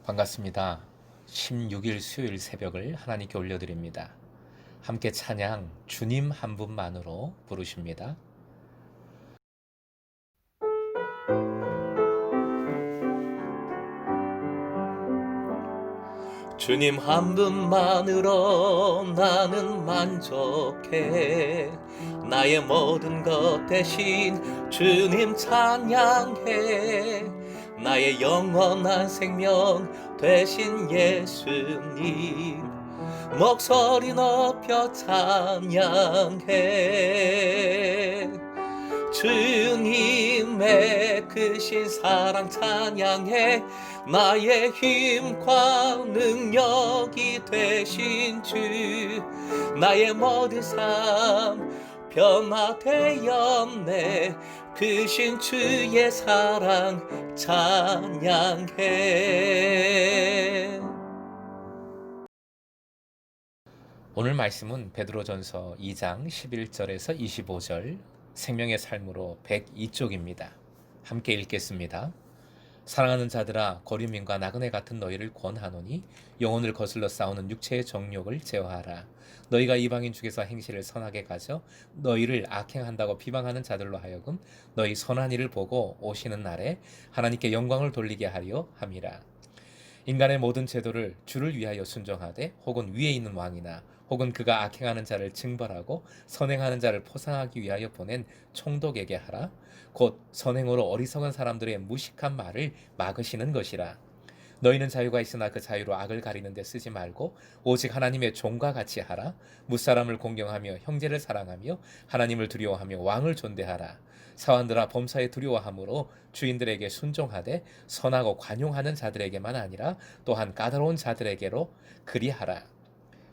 반갑습니다. 16일 수요일 새벽을 하나님께 올려드립니다. 함께 찬양 주님 한 분만으로 부르십니다. 주님 한 분만으로 나는 만족해. 나의 모든 것 대신 주님 찬양해. 나의 영원한 생명 되신 예수님 목소리 높여 찬양해. 주님의 크신 사랑 찬양해. 나의 힘과 능력이 되신 주 나의 모든 삶 변화되었네. 크신 주의 사랑 찬양해. 오늘 말씀은 베드로전서 2장 11절에서 25절 생명의 삶으로 102쪽입니다. 함께 읽겠습니다. 사랑하는 자들아, 거류민과 나그네 같은 너희를 권하노니 영혼을 거슬러 싸우는 육체의 정욕을 제어하라. 너희가 이방인 중에서 행실을 선하게 가져 너희를 악행한다고 비방하는 자들로 하여금 너희 선한 일을 보고 오시는 날에 하나님께 영광을 돌리게 하려 함이라. 인간의 모든 제도를 주를 위하여 순종하되 혹은 위에 있는 왕이나 혹은 그가 악행하는 자를 징벌하고 선행하는 자를 포상하기 위하여 보낸 총독에게 하라. 곧 선행으로 어리석은 사람들의 무식한 말을 막으시는 것이라. 너희는 자유가 있으나 그 자유로 악을 가리는 데 쓰지 말고 오직 하나님의 종과 같이 하라. 무사람을 공경하며 형제를 사랑하며 하나님을 두려워하며 왕을 존대하라. 사원들아, 범사에 두려워함으로 주인들에게 순종하되 선하고 관용하는 자들에게만 아니라 또한 까다로운 자들에게로 그리하라.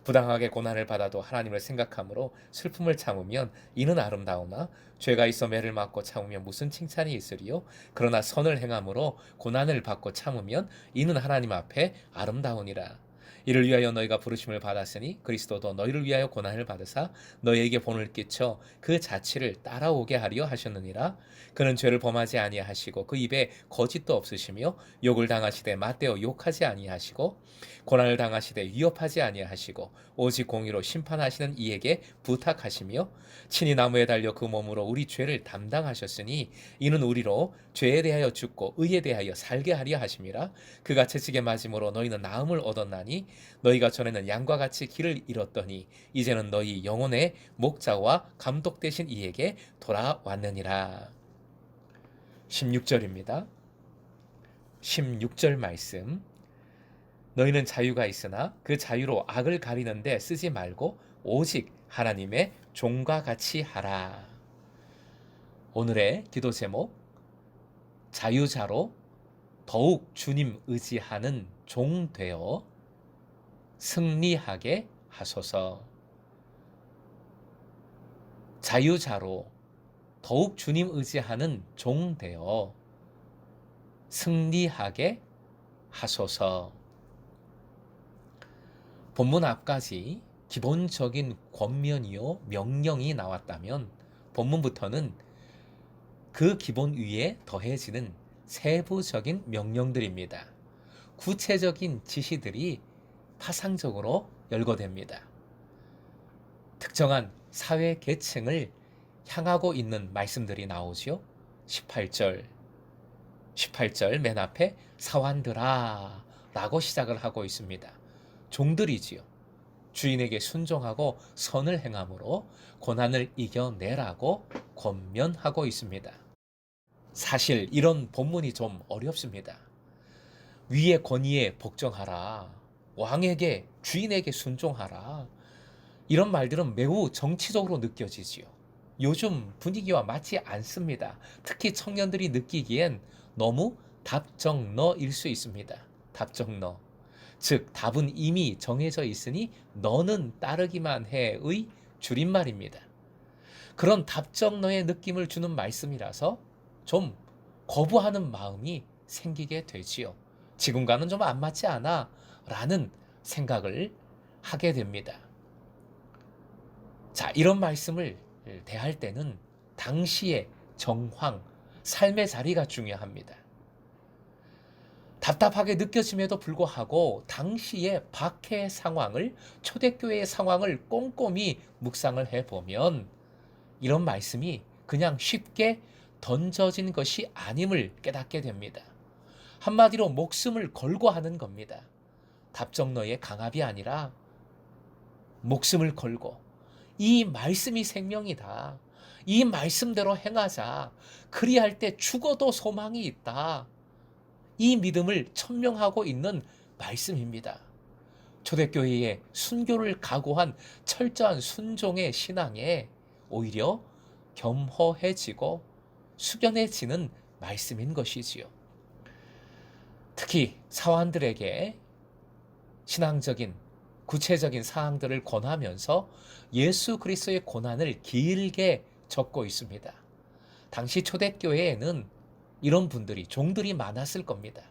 부당하게 고난을 받아도 하나님을 생각함으로 슬픔을 참으면 이는 아름다우나 죄가 있어 매를 맞고 참으면 무슨 칭찬이 있으리요. 그러나 선을 행함으로 고난을 받고 참으면 이는 하나님 앞에 아름다우니라. 이를 위하여 너희가 부르심을 받았으니 그리스도도 너희를 위하여 고난을 받으사 너희에게 본을 끼쳐 그 자취를 따라오게 하려 하셨느니라. 그는 죄를 범하지 아니하시고 그 입에 거짓도 없으시며 욕을 당하시되 맞대어 욕하지 아니하시고 고난을 당하시되 위협하지 아니하시고 오직 공의로 심판하시는 이에게 부탁하시며 친히 나무에 달려 그 몸으로 우리 죄를 담당하셨으니 이는 우리로 죄에 대하여 죽고 의에 대하여 살게 하려 하심이라. 그가 채찍에 맞음으로 너희는 나음을 얻었나니 너희가 전에는 양과 같이 길을 잃었더니 이제는 너희 영혼의 목자와 감독 되신 이에게 돌아왔느니라. 16절입니다. 16절 말씀. 너희는 자유가 있으나 그 자유로 악을 가리는데 쓰지 말고 오직 하나님의 종과 같이 하라. 오늘의 기도 제목, 자유자로 더욱 주님 의지하는 종 되어 승리하게 하소서. 자유자로 더욱 주님 의지하는 종 되어 승리하게 하소서. 본문 앞까지 기본적인 권면이요 명령이 나왔다면 본문부터는 그 기본 위에 더해지는 세부적인 명령들입니다. 구체적인 지시들이 파상적으로 열거됩니다. 특정한 사회 계층을 향하고 있는 말씀들이 나오죠. 18절 맨 앞에 사환들아 라고 시작을 하고 있습니다. 종들이지요. 주인에게 순종하고 선을 행함으로 고난을 이겨내라고 권면하고 있습니다. 사실 이런 본문이 좀 어렵습니다. 위의 권위에 복종하라. 왕에게, 주인에게 순종하라. 이런 말들은 매우 정치적으로 느껴지지요. 요즘 분위기와 맞지 않습니다. 특히 청년들이 느끼기엔 너무 답정너일 수 있습니다. 답정너. 즉 답은 이미 정해져 있으니 너는 따르기만 해의 줄임말입니다. 그런 답정너의 느낌을 주는 말씀이라서 좀 거부하는 마음이 생기게 되지요. 지금과는 좀 안 맞지 않아 라는 생각을 하게 됩니다. 자, 이런 말씀을 대할 때는 당시의 정황, 삶의 자리가 중요합니다. 답답하게 느껴짐에도 불구하고 당시의 박해 상황을, 초대교회의 상황을 꼼꼼히 묵상을 해보면 이런 말씀이 그냥 쉽게 던져진 것이 아님을 깨닫게 됩니다. 한마디로 목숨을 걸고 하는 겁니다. 답정너의 강압이 아니라 목숨을 걸고, 이 말씀이 생명이다, 이 말씀대로 행하자, 그리할 때 죽어도 소망이 있다, 이 믿음을 천명하고 있는 말씀입니다. 초대교회의 순교를 각오한 철저한 순종의 신앙에 오히려 겸허해지고 숙연해지는 말씀인 것이지요. 특히 사환들에게 신앙적인 구체적인 사항들을 권하면서 예수 그리스도의 고난을 길게 적고 있습니다. 당시 초대교회에는 이런 분들이, 종들이 많았을 겁니다.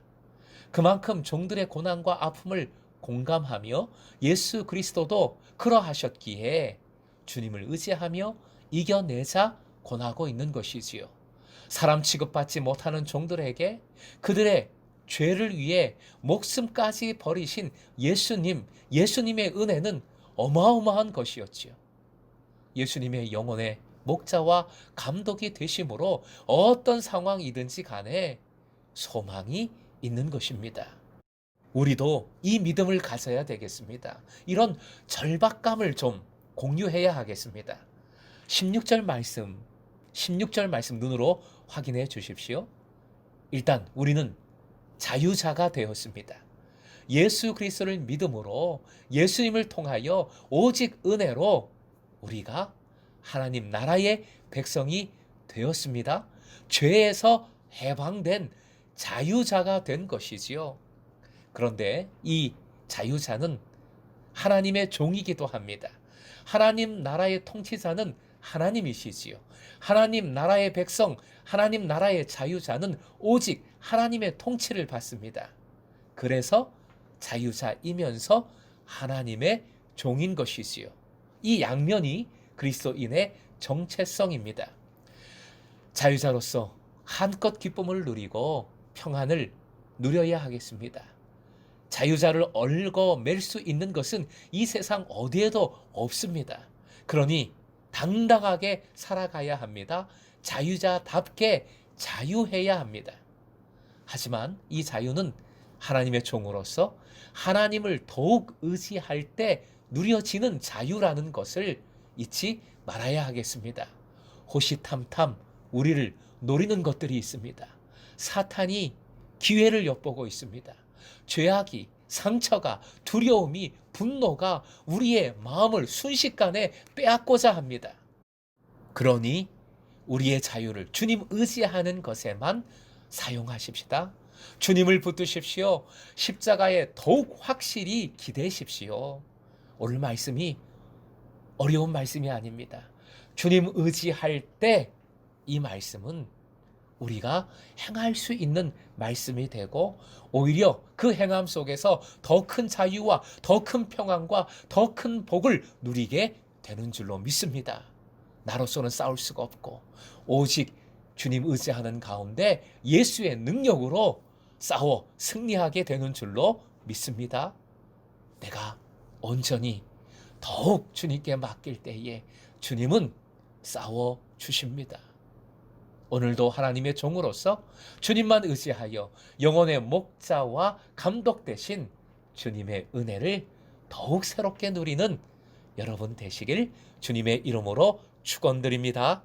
그만큼 종들의 고난과 아픔을 공감하며 예수 그리스도도 그러하셨기에 주님을 의지하며 이겨내자 권하고 있는 것이지요. 사람 취급받지 못하는 종들에게 그들의 죄를 위해 목숨까지 버리신 예수님의 은혜는 어마어마한 것이었지요. 예수님의 영혼의 목자와 감독이 되심으로 어떤 상황이든지 간에 소망이 있는 것입니다. 우리도 이 믿음을 가져야 되겠습니다. 이런 절박감을 좀 공유해야 하겠습니다. 16절 말씀 눈으로 확인해 주십시오. 일단 우리는 자유자가 되었습니다. 예수 그리스도를 믿음으로 예수님을 통하여 오직 은혜로 우리가 하나님 나라의 백성이 되었습니다. 죄에서 해방된 자유자가 된 것이지요. 그런데 이 자유자는 하나님의 종이기도 합니다. 하나님 나라의 통치자는 하나님이시지요. 하나님 나라의 백성, 하나님 나라의 자유자는 오직 하나님의 통치를 받습니다. 그래서 자유자이면서 하나님의 종인 것이지요. 이 양면이 그리스도인의 정체성입니다. 자유자로서 한껏 기쁨을 누리고 평안을 누려야 하겠습니다. 자유자를 얽어맬 수 있는 것은 이 세상 어디에도 없습니다. 그러니 당당하게 살아가야 합니다. 자유자답게 자유해야 합니다. 하지만 이 자유는 하나님의 종으로서 하나님을 더욱 의지할 때 누려지는 자유라는 것을 잊지 말아야 하겠습니다. 호시탐탐 우리를 노리는 것들이 있습니다. 사탄이 기회를 엿보고 있습니다. 죄악이, 상처가, 두려움이, 분노가 우리의 마음을 순식간에 빼앗고자 합니다. 그러니 우리의 자유를 주님 의지하는 것에만 사용하십시다. 주님을 붙드십시오. 십자가에 더욱 확실히 기대십시오. 오늘 말씀이 어려운 말씀이 아닙니다. 주님 의지할 때 이 말씀은 우리가 행할 수 있는 말씀이 되고 오히려 그 행함 속에서 더 큰 자유와 더 큰 평안과 더 큰 복을 누리게 되는 줄로 믿습니다. 나로서는 싸울 수가 없고 오직 주님 의지하는 가운데 예수의 능력으로 싸워 승리하게 되는 줄로 믿습니다. 내가 온전히 더욱 주님께 맡길 때에 주님은 싸워 주십니다. 오늘도 하나님의 종으로서 주님만 의지하여 영혼의 목자와 감독 되신 주님의 은혜를 더욱 새롭게 누리는 여러분 되시길 주님의 이름으로 축원드립니다.